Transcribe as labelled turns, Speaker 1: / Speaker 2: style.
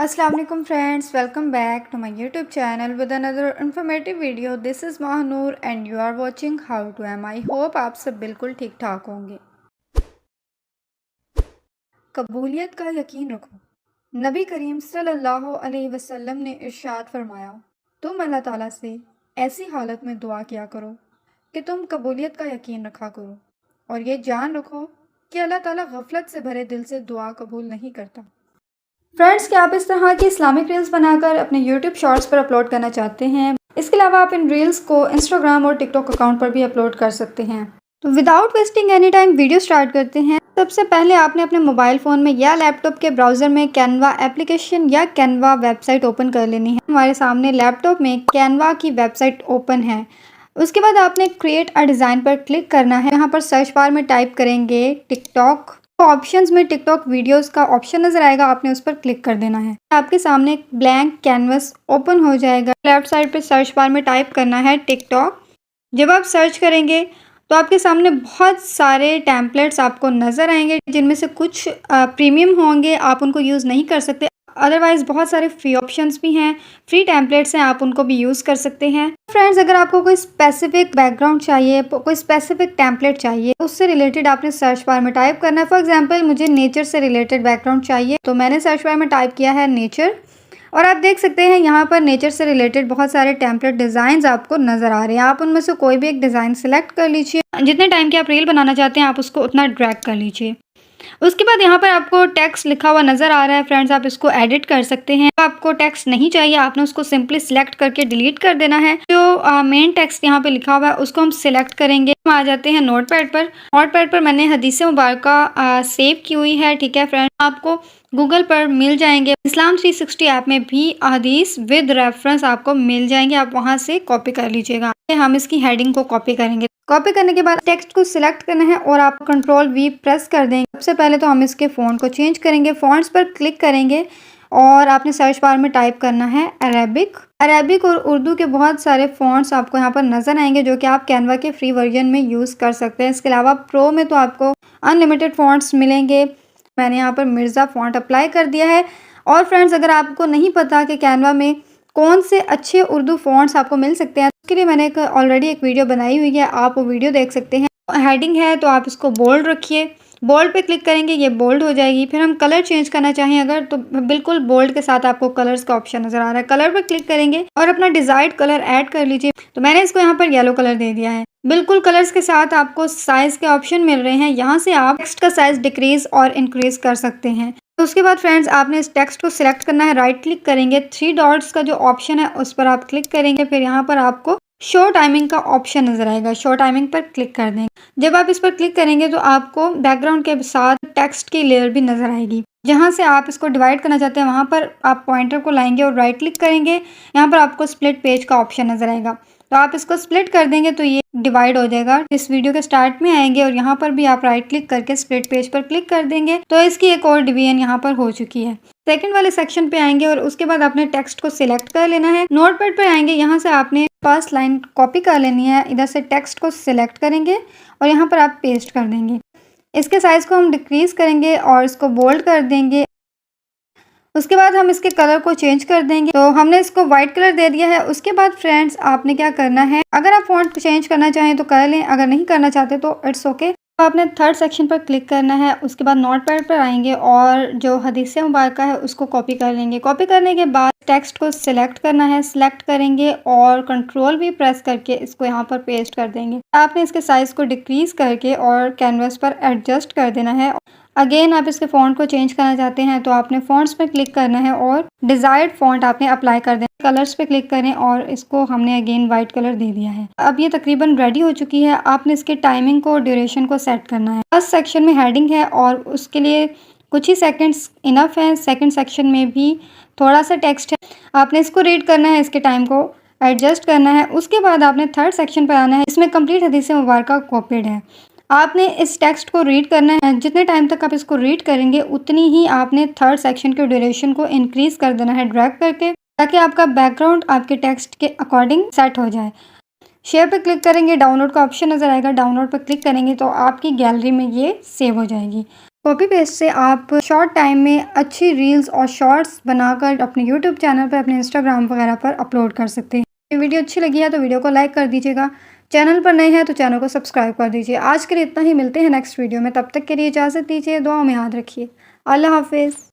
Speaker 1: अस्सलाम वालेकुम friends, welcome back to my YouTube channel with another informative video. This is Mahanoor and you are watching how to एम। I hope आप सब बिल्कुल ठीक ठाक होंगे। कबूलियत का यकीन रखो। नबी करीम सल्लल्लाहु अलैहि वसल्लम ने इरशाद फरमाया, तुम अल्लाह ताला से ऐसी हालत में दुआ किया करो कि तुम कबूलियत का यकीन रखा करो और ये जान रखो कि अल्लाह ताला गफलत से भरे दिल से दुआ कबूल नहीं करता। फ्रेंड्स, क्या आप इस तरह की इस्लामिक रील्स बनाकर अपने यूट्यूब शॉर्ट्स पर अपलोड करना चाहते हैं? इसके अलावा आप इन रील्स को इंस्टाग्राम और टिकटॉक अकाउंट पर भी अपलोड कर सकते हैं। तो without wasting any time video start करते हैं। सबसे पहले आपने अपने मोबाइल फ़ोन में या लैपटॉप के ब्राउज़र में कैनवा एप्लीकेशन या कैनवा वेबसाइट ओपन कर लेनी है। हमारे सामने लैपटॉप में कैनवा की वेबसाइट ओपन है। उसके बाद आपने क्रिएट अ डिज़ाइन पर क्लिक करना है। यहाँ पर सर्च बार में टाइप करेंगे टिकटॉक। ऑप्शंस में टिकटॉक वीडियोस का ऑप्शन नजर आएगा, आपने उस पर क्लिक कर देना है। आपके सामने एक ब्लैंक कैनवस ओपन हो जाएगा। लेफ्ट साइड पे सर्च बार में टाइप करना है टिकटॉक। जब आप सर्च करेंगे तो आपके सामने बहुत सारे टेम्पलेट्स आपको नज़र आएंगे, जिनमें से कुछ प्रीमियम होंगे, आप उनको यूज़ नहीं कर सकते। अदरवाइज़ बहुत सारे फ्री ऑप्शंस भी हैं, फ्री टेम्पलेट्स हैं, आप उनको भी यूज़ कर सकते हैं। फ्रेंड्स, अगर आपको कोई स्पेसिफिक बैकग्राउंड चाहिए, कोई स्पेसिफिक टेम्पलेट चाहिए, उससे रिलेटेड आपने सर्च बार में टाइप करना है। फॉर एग्जांपल मुझे नेचर से रिलेटेड बैकग्राउंड चाहिए, तो मैंने सर्च बार में टाइप किया है नेचर और आप देख सकते हैं यहाँ पर नेचर से रिलेटेड बहुत सारे टेम्पलेट डिज़ाइंस आपको नज़र आ रहे हैं। आप उनमें से कोई भी एक डिज़ाइन सेलेक्ट कर लीजिए। जितने टाइम की आप रील बनाना चाहते हैं आप उसको उतना ड्रैग कर लीजिए। उसके बाद यहाँ पर आपको टेक्स्ट लिखा हुआ नज़र आ रहा है। फ्रेंड्स, आप इसको एडिट कर सकते हैं। आपको टेक्स्ट नहीं चाहिए, आपने उसको सिंपली सिलेक्ट करके डिलीट कर देना है। जो मेन टेक्स्ट यहाँ पे लिखा हुआ है उसको हम सिलेक्ट करेंगे। हम आ जाते हैं नोटपैड पर। नोटपैड पर मैंने हदीस मुबारका सेव की हुई है। ठीक है फ्रेंड्स, आपको गूगल पर मिल जाएंगे। इस्लाम 360 ऐप में भी हदीस विद रेफरेंस आपको मिल जाएंगे, आप वहाँ से कॉपी कर लीजिएगा। हम इसकी हेडिंग को कॉपी करेंगे। कॉपी करने के बाद टेक्स्ट को सिलेक्ट करना है और आप कंट्रोल वी प्रेस कर देंगे। सबसे पहले तो हम इसके फ़ॉन्ट को चेंज करेंगे। फ़ॉन्ट्स पर क्लिक करेंगे और आपने सर्च बार में टाइप करना है अरेबिक और उर्दू के बहुत सारे फ़ॉन्ट्स आपको यहाँ पर नज़र आएंगे, जो कि आप कैनवा के फ्री वर्जन में यूज़ कर सकते हैं। इसके अलावा प्रो में तो आपको अनलिमिटेड फ़ॉन्ट्स मिलेंगे। मैंने यहाँ पर मिर्ज़ा फ़ॉन्ट अप्लाई कर दिया है। और फ्रेंड्स, अगर आपको नहीं पता कि कैनवा में कौन से अच्छे उर्दू फ़ॉन्ट्स आपको मिल सकते हैं, उसके लिए मैंने ऑलरेडी एक वीडियो बनाई हुई है, आप वो वीडियो देख सकते हैं। हेडिंग है तो आप इसको बोल्ड रखिए। बोल्ड पे क्लिक करेंगे, ये बोल्ड हो जाएगी। फिर हम कलर चेंज करना चाहें अगर, तो बिल्कुल बोल्ड के साथ आपको कलर्स का ऑप्शन नज़र आ रहा है। कलर पे क्लिक करेंगे और अपना डिज़ायर्ड कलर ऐड कर लीजिए। तो मैंने इसको यहाँ पर येलो कलर दे दिया है। बिल्कुल कलर्स के साथ आपको साइज़ के ऑप्शन मिल रहे हैं। यहाँ से आप टेक्स्ट का साइज़ डिक्रीज़ और इंक्रीज़ कर सकते हैं। तो उसके बाद फ्रेंड्स, आपने इस टेक्स्ट को सिलेक्ट करना है। राइट क्लिक करेंगे, 3 डॉट्स का जो ऑप्शन है उस पर आप क्लिक करेंगे। फिर यहाँ पर आपको शो टाइमिंग का ऑप्शन नजर आएगा, शो टाइमिंग पर क्लिक कर देंगे। जब आप इस पर क्लिक करेंगे तो आपको बैकग्राउंड के साथ टेक्स्ट की लेयर भी नजर आएगी। जहाँ से आप इसको डिवाइड करना चाहते हैं वहाँ पर आप पॉइंटर को लाएंगे और राइट क्लिक करेंगे। यहाँ पर आपको स्प्लिट पेज का ऑप्शन नजर आएगा, तो आप इसको स्प्लिट कर देंगे तो ये डिवाइड हो जाएगा। इस वीडियो के स्टार्ट में आएंगे और यहाँ पर भी आप राइट क्लिक करके स्प्लिट पेज पर क्लिक कर देंगे तो इसकी एक और डिवीजन यहाँ पर हो चुकी है। सेकंड वाले सेक्शन पे आएंगे और उसके बाद आपने टेक्स्ट को सिलेक्ट कर लेना है। नोटपैड पर आएंगे, यहाँ से आपने फर्स्ट लाइन कॉपी कर लेनी है। इधर से टेक्स्ट को सिलेक्ट करेंगे और यहाँ पर आप पेस्ट कर देंगे। इसके साइज को हम डिक्रीज करेंगे और इसको बोल्ड कर देंगे। उसके बाद हम इसके कलर को चेंज कर देंगे। तो हमने इसको व्हाइट कलर दे दिया है। उसके बाद फ्रेंड्स, आपने क्या करना है, अगर आप फॉन्ट चेंज करना चाहें तो कर लें, अगर नहीं करना चाहते तो इट्स ओके। तो आपने थर्ड सेक्शन पर क्लिक करना है। उसके बाद नोटपैड पर आएंगे और जो हदीस मुबारका है उसको कॉपी कर लेंगे। कॉपी करने के बाद टेक्स्ट को सिलेक्ट करना है, सिलेक्ट करेंगे और कंट्रोल भी प्रेस करके इसको यहाँ पर पेस्ट कर देंगे। आपने इसके साइज को डिक्रीज करके और कैनवस पर एडजस्ट कर देना है। अगेन आप इसके फ़ॉन्ट को चेंज करना चाहते हैं तो आपने फ़ॉन्ट्स पे क्लिक करना है और डिज़ायर्ड फ़ॉन्ट आपने अप्लाई कर देना। कलर्स पे क्लिक करें और इसको हमने अगेन वाइट कलर दे दिया है। अब ये तकरीबन रेडी हो चुकी है। आपने इसके टाइमिंग को, ड्यूरेशन को सेट करना है। फर्स्ट सेक्शन में हेडिंग है और उसके लिए कुछ ही सेकेंड्स इनफ है। सेकेंड सेक्शन में भी थोड़ा सा टेक्स्ट है, आपने इसको रीड करना है, इसके टाइम को एडजस्ट करना है। उसके बाद आपने थर्ड सेक्शन पर आना है। इसमें कंप्लीट हदीस मुबारका कॉपीड है। आपने इस टेक्स्ट को रीड करना है। जितने टाइम तक आप इसको रीड करेंगे उतनी ही आपने थर्ड सेक्शन के ड्यूरेशन को इंक्रीज कर देना है ड्रैग करके, ताकि आपका बैकग्राउंड आपके टेक्स्ट के अकॉर्डिंग सेट हो जाए। शेयर पे क्लिक करेंगे, डाउनलोड का ऑप्शन नज़र आएगा। डाउनलोड पे क्लिक करेंगे तो आपकी गैलरी में ये सेव हो जाएगी। कॉपी पेस्ट से आप शॉर्ट टाइम में अच्छी रील्स और शॉर्ट्स बनाकर अपने यूट्यूब चैनल पर, अपने इंस्टाग्राम वगैरह पर अपलोड कर सकते हैं। ये वीडियो अच्छी लगी है तो वीडियो को लाइक कर दीजिएगा। चैनल पर नए हैं तो चैनल को सब्सक्राइब कर दीजिए। आज के लिए इतना ही, मिलते हैं नेक्स्ट वीडियो में। तब तक के लिए इजाज़त दीजिए, दुआओं में याद रखिए। अल्लाह हाफिज़।